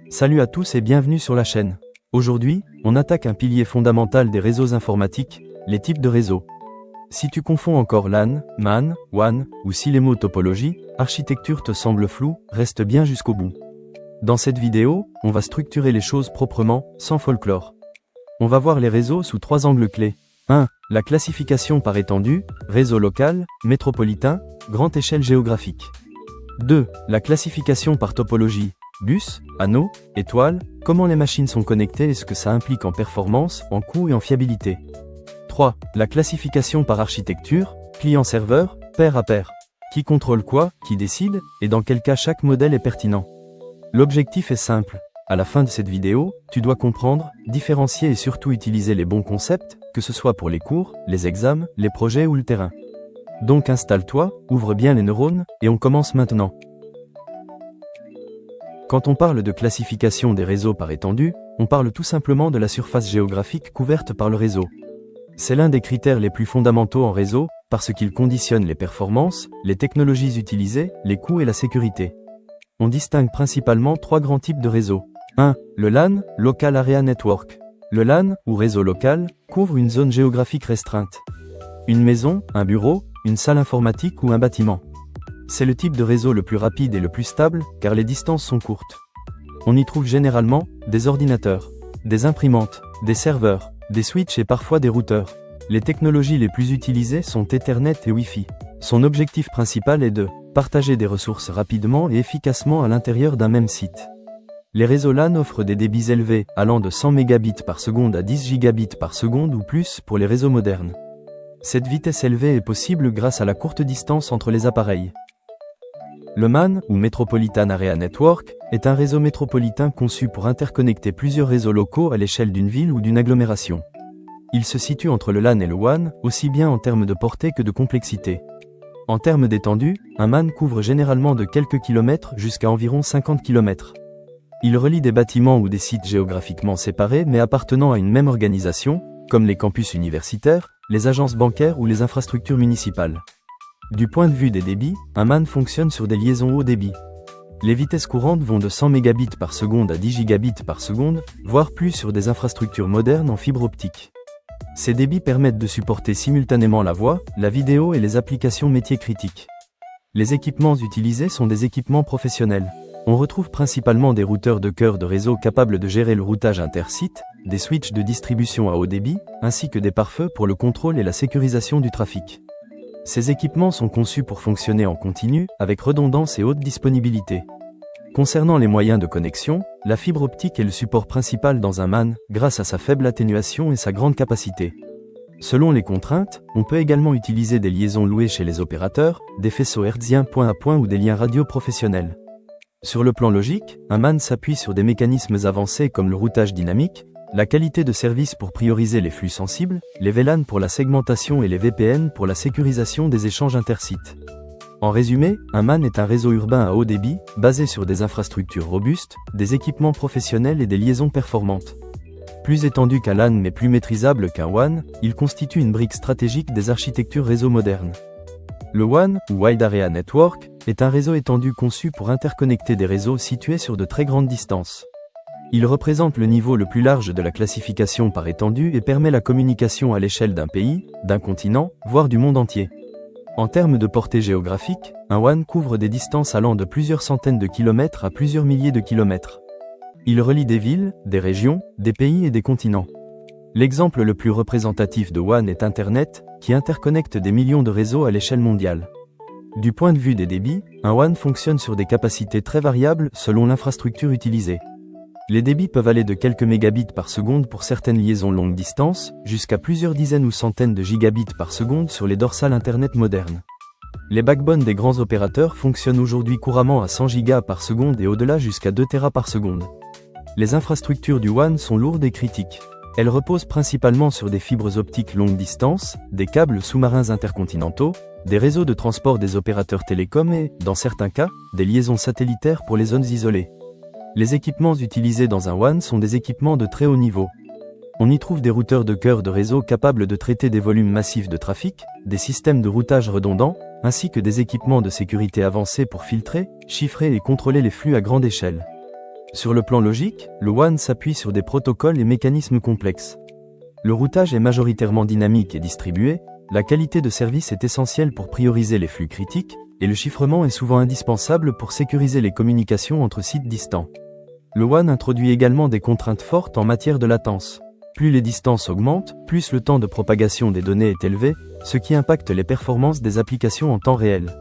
Salut à tous et bienvenue sur la chaîne. Aujourd'hui, on attaque un pilier fondamental des réseaux informatiques, les types de réseaux. Si tu confonds encore LAN, MAN, WAN, ou si les mots topologie, architecture te semblent flous, reste bien jusqu'au bout. Dans cette vidéo, on va structurer les choses proprement, sans folklore. On va voir les réseaux sous 3 angles clés. 1. La classification par étendue, réseau local, métropolitain, grande échelle géographique. 2. La classification par topologie, bus, anneau, étoile, comment les machines sont connectées et ce que ça implique en performance, en coût et en fiabilité. 3. La classification par architecture, client-serveur, pair à pair. Qui contrôle quoi, qui décide, et dans quel cas chaque modèle est pertinent. L'objectif est simple. À la fin de cette vidéo, tu dois comprendre, différencier et surtout utiliser les bons concepts, que ce soit pour les cours, les examens, les projets ou le terrain. Donc installe-toi, ouvre bien les neurones, et on commence maintenant. Quand on parle de classification des réseaux par étendue, on parle tout simplement de la surface géographique couverte par le réseau. C'est l'un des critères les plus fondamentaux en réseau, parce qu'il conditionne les performances, les technologies utilisées, les coûts et la sécurité. On distingue principalement 3 grands types de réseaux. 1. Le LAN, Local Area Network. Le LAN, ou réseau local, couvre une zone géographique restreinte. Une maison, un bureau, une salle informatique ou un bâtiment. C'est le type de réseau le plus rapide et le plus stable, car les distances sont courtes. On y trouve généralement des ordinateurs, des imprimantes, des serveurs, des switches et parfois des routeurs. Les technologies les plus utilisées sont Ethernet et Wi-Fi. Son objectif principal est de partager des ressources rapidement et efficacement à l'intérieur d'un même site. Les réseaux LAN offrent des débits élevés, allant de 100 Mbps à 10 Gbps ou plus pour les réseaux modernes. Cette vitesse élevée est possible grâce à la courte distance entre les appareils. Le MAN, ou Metropolitan Area Network, est un réseau métropolitain conçu pour interconnecter plusieurs réseaux locaux à l'échelle d'une ville ou d'une agglomération. Il se situe entre le LAN et le WAN, aussi bien en termes de portée que de complexité. En termes d'étendue, un MAN couvre généralement de quelques kilomètres jusqu'à environ 50 km. Il relie des bâtiments ou des sites géographiquement séparés mais appartenant à une même organisation, comme les campus universitaires, les agences bancaires ou les infrastructures municipales. Du point de vue des débits, un MAN fonctionne sur des liaisons haut débit. Les vitesses courantes vont de 100 Mbps à 10 Gbps, voire plus sur des infrastructures modernes en fibre optique. Ces débits permettent de supporter simultanément la voix, la vidéo et les applications métiers critiques. Les équipements utilisés sont des équipements professionnels. On retrouve principalement des routeurs de cœur de réseau capables de gérer le routage intersite, des switches de distribution à haut débit, ainsi que des pare-feux pour le contrôle et la sécurisation du trafic. Ces équipements sont conçus pour fonctionner en continu, avec redondance et haute disponibilité. Concernant les moyens de connexion, la fibre optique est le support principal dans un MAN, grâce à sa faible atténuation et sa grande capacité. Selon les contraintes, on peut également utiliser des liaisons louées chez les opérateurs, des faisceaux hertziens point à point ou des liens radio professionnels. Sur le plan logique, un MAN s'appuie sur des mécanismes avancés comme le routage dynamique, la qualité de service pour prioriser les flux sensibles, les VLAN pour la segmentation et les VPN pour la sécurisation des échanges intersites. En résumé, un MAN est un réseau urbain à haut débit, basé sur des infrastructures robustes, des équipements professionnels et des liaisons performantes. Plus étendu qu'un LAN mais plus maîtrisable qu'un WAN, il constitue une brique stratégique des architectures réseau modernes. Le WAN, ou Wide Area Network, est un réseau étendu conçu pour interconnecter des réseaux situés sur de très grandes distances. Il représente le niveau le plus large de la classification par étendue et permet la communication à l'échelle d'un pays, d'un continent, voire du monde entier. En termes de portée géographique, un WAN couvre des distances allant de plusieurs centaines de kilomètres à plusieurs milliers de kilomètres. Il relie des villes, des régions, des pays et des continents. L'exemple le plus représentatif de WAN est Internet, qui interconnecte des millions de réseaux à l'échelle mondiale. Du point de vue des débits, un WAN fonctionne sur des capacités très variables selon l'infrastructure utilisée. Les débits peuvent aller de quelques mégabits par seconde pour certaines liaisons longue distance, jusqu'à plusieurs dizaines ou centaines de gigabits par seconde sur les dorsales Internet modernes. Les backbones des grands opérateurs fonctionnent aujourd'hui couramment à 100 gigas par seconde et au-delà jusqu'à 2 Tera par seconde. Les infrastructures du WAN sont lourdes et critiques. Elles reposent principalement sur des fibres optiques longue distance, des câbles sous-marins intercontinentaux, des réseaux de transport des opérateurs télécoms et, dans certains cas, des liaisons satellitaires pour les zones isolées. Les équipements utilisés dans un WAN sont des équipements de très haut niveau. On y trouve des routeurs de cœur de réseau capables de traiter des volumes massifs de trafic, des systèmes de routage redondants, ainsi que des équipements de sécurité avancés pour filtrer, chiffrer et contrôler les flux à grande échelle. Sur le plan logique, le WAN s'appuie sur des protocoles et mécanismes complexes. Le routage est majoritairement dynamique et distribué, la qualité de service est essentielle pour prioriser les flux critiques, et le chiffrement est souvent indispensable pour sécuriser les communications entre sites distants. Le WAN introduit également des contraintes fortes en matière de latence. Plus les distances augmentent, plus le temps de propagation des données est élevé, ce qui impacte les performances des applications en temps réel.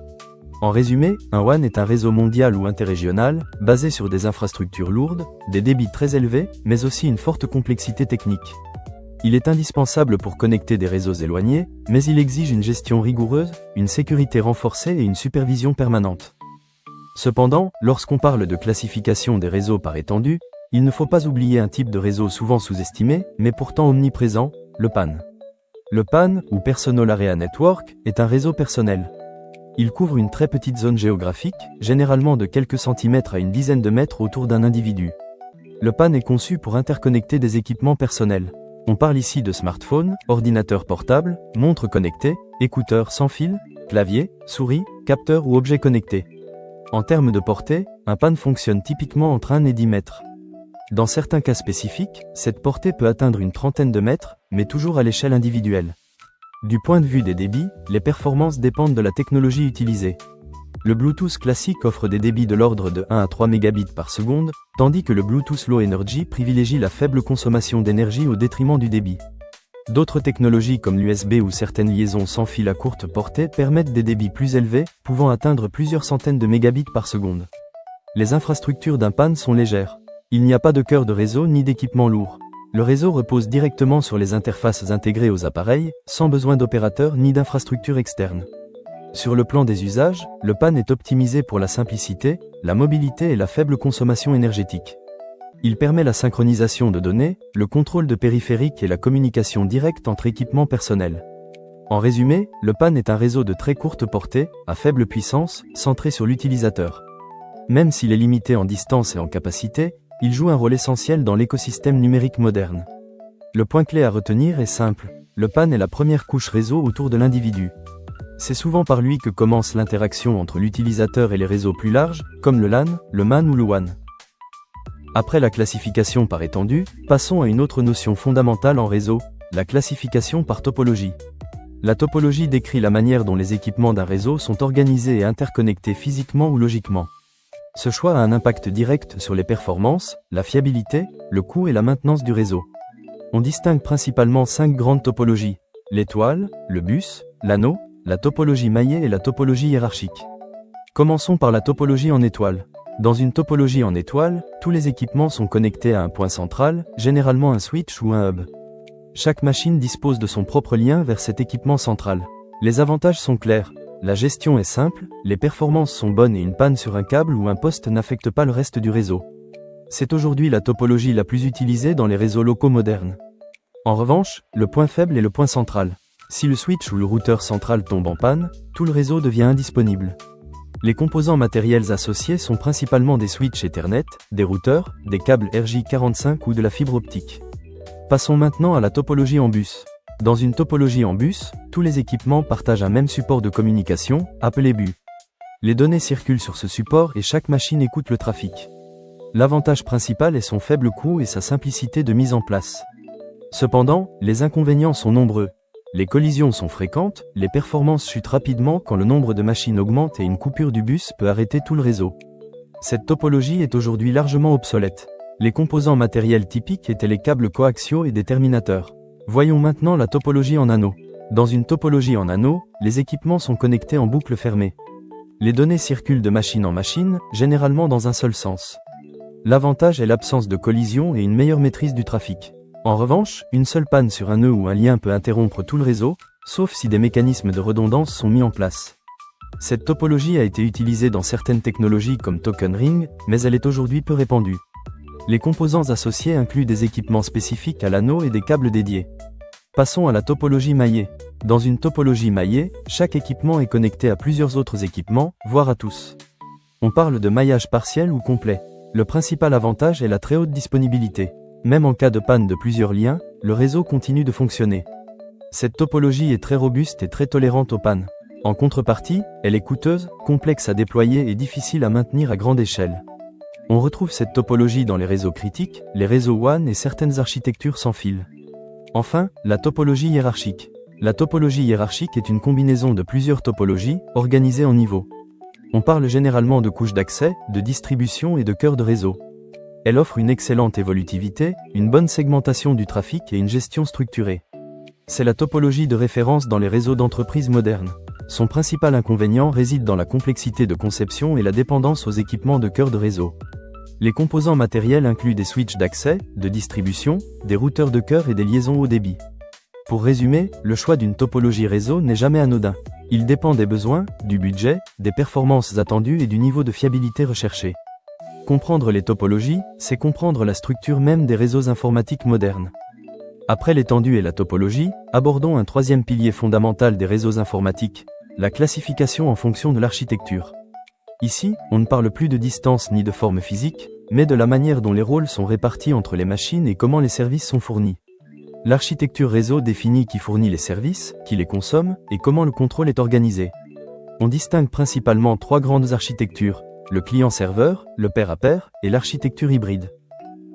En résumé, un WAN est un réseau mondial ou interrégional, basé sur des infrastructures lourdes, des débits très élevés, mais aussi une forte complexité technique. Il est indispensable pour connecter des réseaux éloignés, mais il exige une gestion rigoureuse, une sécurité renforcée et une supervision permanente. Cependant, lorsqu'on parle de classification des réseaux par étendue, il ne faut pas oublier un type de réseau souvent sous-estimé, mais pourtant omniprésent, le PAN. Le PAN, ou Personal Area Network, est un réseau personnel. Il couvre une très petite zone géographique, généralement de quelques centimètres à une dizaine de mètres autour d'un individu. Le PAN est conçu pour interconnecter des équipements personnels. On parle ici de smartphones, ordinateurs portables, montres connectées, écouteurs sans fil, clavier, souris, capteurs ou objets connectés. En termes de portée, un PAN fonctionne typiquement entre 1 et 10 mètres. Dans certains cas spécifiques, cette portée peut atteindre une trentaine de mètres, mais toujours à l'échelle individuelle. Du point de vue des débits, les performances dépendent de la technologie utilisée. Le Bluetooth classique offre des débits de l'ordre de 1 à 3 mégabits par seconde, tandis que le Bluetooth Low Energy privilégie la faible consommation d'énergie au détriment du débit. D'autres technologies comme l'USB ou certaines liaisons sans fil à courte portée permettent des débits plus élevés, pouvant atteindre plusieurs centaines de mégabits par seconde. Les infrastructures d'un PAN sont légères. Il n'y a pas de cœur de réseau ni d'équipement lourd. Le réseau repose directement sur les interfaces intégrées aux appareils, sans besoin d'opérateurs ni d'infrastructures externes. Sur le plan des usages, le PAN est optimisé pour la simplicité, la mobilité et la faible consommation énergétique. Il permet la synchronisation de données, le contrôle de périphériques et la communication directe entre équipements personnels. En résumé, le PAN est un réseau de très courte portée, à faible puissance, centré sur l'utilisateur. Même s'il est limité en distance et en capacité, il joue un rôle essentiel dans l'écosystème numérique moderne. Le point clé à retenir est simple, le PAN est la première couche réseau autour de l'individu. C'est souvent par lui que commence l'interaction entre l'utilisateur et les réseaux plus larges, comme le LAN, le MAN ou le WAN. Après la classification par étendue, passons à une autre notion fondamentale en réseau, la classification par topologie. La topologie décrit la manière dont les équipements d'un réseau sont organisés et interconnectés physiquement ou logiquement. Ce choix a un impact direct sur les performances, la fiabilité, le coût et la maintenance du réseau. On distingue principalement 5 grandes topologies, l'étoile, le bus, l'anneau, la topologie maillée et la topologie hiérarchique. Commençons par la topologie en étoile. Dans une topologie en étoile, tous les équipements sont connectés à un point central, généralement un switch ou un hub. Chaque machine dispose de son propre lien vers cet équipement central. Les avantages sont clairs. La gestion est simple, les performances sont bonnes et une panne sur un câble ou un poste n'affecte pas le reste du réseau. C'est aujourd'hui la topologie la plus utilisée dans les réseaux locaux modernes. En revanche, le point faible est le point central. Si le switch ou le routeur central tombe en panne, tout le réseau devient indisponible. Les composants matériels associés sont principalement des switches Ethernet, des routeurs, des câbles RJ45 ou de la fibre optique. Passons maintenant à la topologie en bus. Dans une topologie en bus, tous les équipements partagent un même support de communication, appelé BU. Les données circulent sur ce support et chaque machine écoute le trafic. L'avantage principal est son faible coût et sa simplicité de mise en place. Cependant, les inconvénients sont nombreux. Les collisions sont fréquentes, les performances chutent rapidement quand le nombre de machines augmente et une coupure du bus peut arrêter tout le réseau. Cette topologie est aujourd'hui largement obsolète. Les composants matériels typiques étaient les câbles coaxiaux et des terminateurs. Voyons maintenant la topologie en anneau. Dans une topologie en anneau, les équipements sont connectés en boucle fermée. Les données circulent de machine en machine, généralement dans un seul sens. L'avantage est l'absence de collision et une meilleure maîtrise du trafic. En revanche, une seule panne sur un nœud ou un lien peut interrompre tout le réseau, sauf si des mécanismes de redondance sont mis en place. Cette topologie a été utilisée dans certaines technologies comme Token Ring, mais elle est aujourd'hui peu répandue. Les composants associés incluent des équipements spécifiques à l'anneau et des câbles dédiés. Passons à la topologie maillée. Dans une topologie maillée, chaque équipement est connecté à plusieurs autres équipements, voire à tous. On parle de maillage partiel ou complet. Le principal avantage est la très haute disponibilité. Même en cas de panne de plusieurs liens, le réseau continue de fonctionner. Cette topologie est très robuste et très tolérante aux pannes. En contrepartie, elle est coûteuse, complexe à déployer et difficile à maintenir à grande échelle. On retrouve cette topologie dans les réseaux critiques, les réseaux WAN et certaines architectures sans fil. Enfin, la topologie hiérarchique. La topologie hiérarchique est une combinaison de plusieurs topologies, organisées en niveaux. On parle généralement de couches d'accès, de distribution et de cœur de réseau. Elle offre une excellente évolutivité, une bonne segmentation du trafic et une gestion structurée. C'est la topologie de référence dans les réseaux d'entreprises modernes. Son principal inconvénient réside dans la complexité de conception et la dépendance aux équipements de cœur de réseau. Les composants matériels incluent des switches d'accès, de distribution, des routeurs de cœur et des liaisons haut débit. Pour résumer, le choix d'une topologie réseau n'est jamais anodin. Il dépend des besoins, du budget, des performances attendues et du niveau de fiabilité recherché. Comprendre les topologies, c'est comprendre la structure même des réseaux informatiques modernes. Après l'étendue et la topologie, abordons un troisième pilier fondamental des réseaux informatiques, la classification en fonction de l'architecture. Ici, on ne parle plus de distance ni de forme physique, mais de la manière dont les rôles sont répartis entre les machines et comment les services sont fournis. L'architecture réseau définit qui fournit les services, qui les consomme, et comment le contrôle est organisé. On distingue principalement trois grandes architectures, le client-serveur, le pair-à-pair, et l'architecture hybride.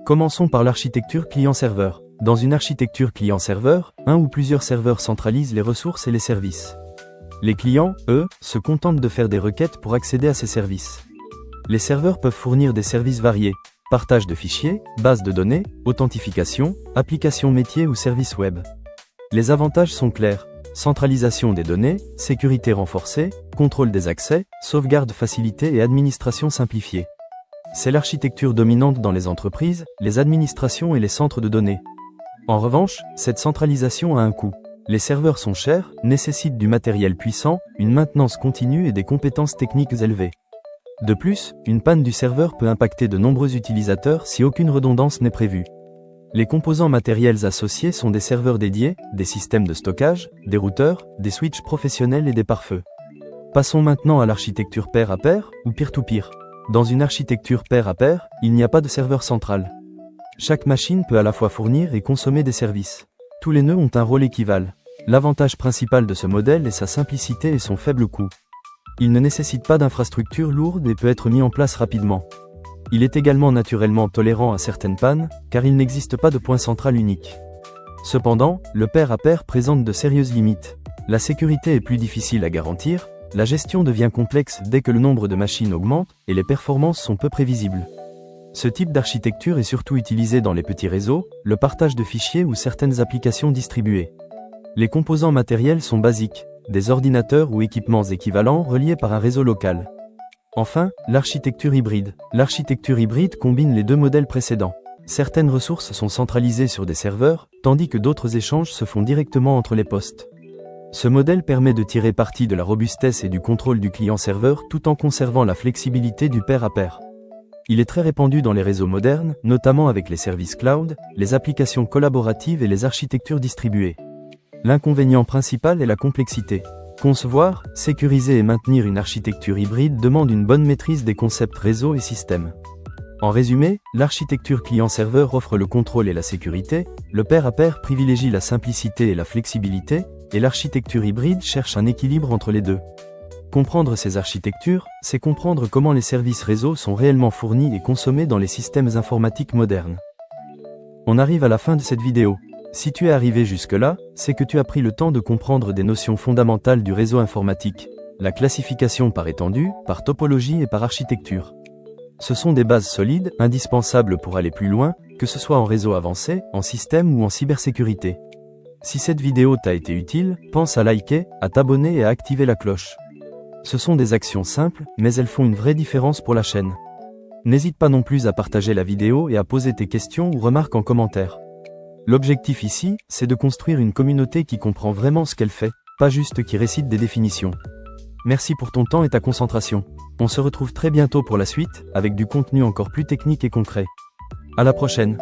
Commençons par l'architecture client-serveur. Dans une architecture client-serveur, un ou plusieurs serveurs centralisent les ressources et les services. Les clients, eux, se contentent de faire des requêtes pour accéder à ces services. Les serveurs peuvent fournir des services variés, partage de fichiers, base de données, authentification, applications métiers ou services web. Les avantages sont clairs, centralisation des données, sécurité renforcée, contrôle des accès, sauvegarde facilitée et administration simplifiée. C'est l'architecture dominante dans les entreprises, les administrations et les centres de données. En revanche, cette centralisation a un coût. Les serveurs sont chers, nécessitent du matériel puissant, une maintenance continue et des compétences techniques élevées. De plus, une panne du serveur peut impacter de nombreux utilisateurs si aucune redondance n'est prévue. Les composants matériels associés sont des serveurs dédiés, des systèmes de stockage, des routeurs, des switches professionnels et des pare-feux. Passons maintenant à l'architecture pair-à-pair ou peer-to-peer. Dans une architecture pair-à-pair, il n'y a pas de serveur central. Chaque machine peut à la fois fournir et consommer des services. Tous les nœuds ont un rôle équivalent. L'avantage principal de ce modèle est sa simplicité et son faible coût. Il ne nécessite pas d'infrastructure lourde et peut être mis en place rapidement. Il est également naturellement tolérant à certaines pannes, car il n'existe pas de point central unique. Cependant, le pair-à-pair présente de sérieuses limites. La sécurité est plus difficile à garantir, la gestion devient complexe dès que le nombre de machines augmente et les performances sont peu prévisibles. Ce type d'architecture est surtout utilisé dans les petits réseaux, le partage de fichiers ou certaines applications distribuées. Les composants matériels sont basiques, des ordinateurs ou équipements équivalents reliés par un réseau local. Enfin, l'architecture hybride. L'architecture hybride combine les deux modèles précédents. Certaines ressources sont centralisées sur des serveurs, tandis que d'autres échanges se font directement entre les postes. Ce modèle permet de tirer parti de la robustesse et du contrôle du client-serveur tout en conservant la flexibilité du pair-à-pair. Il est très répandu dans les réseaux modernes, notamment avec les services cloud, les applications collaboratives et les architectures distribuées. L'inconvénient principal est la complexité. Concevoir, sécuriser et maintenir une architecture hybride demande une bonne maîtrise des concepts réseau et système. En résumé, l'architecture client-serveur offre le contrôle et la sécurité, le pair-à-pair privilégie la simplicité et la flexibilité, et l'architecture hybride cherche un équilibre entre les deux. Comprendre ces architectures, c'est comprendre comment les services réseau sont réellement fournis et consommés dans les systèmes informatiques modernes. On arrive à la fin de cette vidéo. Si tu es arrivé jusque-là, c'est que tu as pris le temps de comprendre des notions fondamentales du réseau informatique, la classification par étendue, par topologie et par architecture. Ce sont des bases solides, indispensables pour aller plus loin, que ce soit en réseau avancé, en système ou en cybersécurité. Si cette vidéo t'a été utile, pense à liker, à t'abonner et à activer la cloche. Ce sont des actions simples, mais elles font une vraie différence pour la chaîne. N'hésite pas non plus à partager la vidéo et à poser tes questions ou remarques en commentaire. L'objectif ici, c'est de construire une communauté qui comprend vraiment ce qu'elle fait, pas juste qui récite des définitions. Merci pour ton temps et ta concentration. On se retrouve très bientôt pour la suite, avec du contenu encore plus technique et concret. À la prochaine.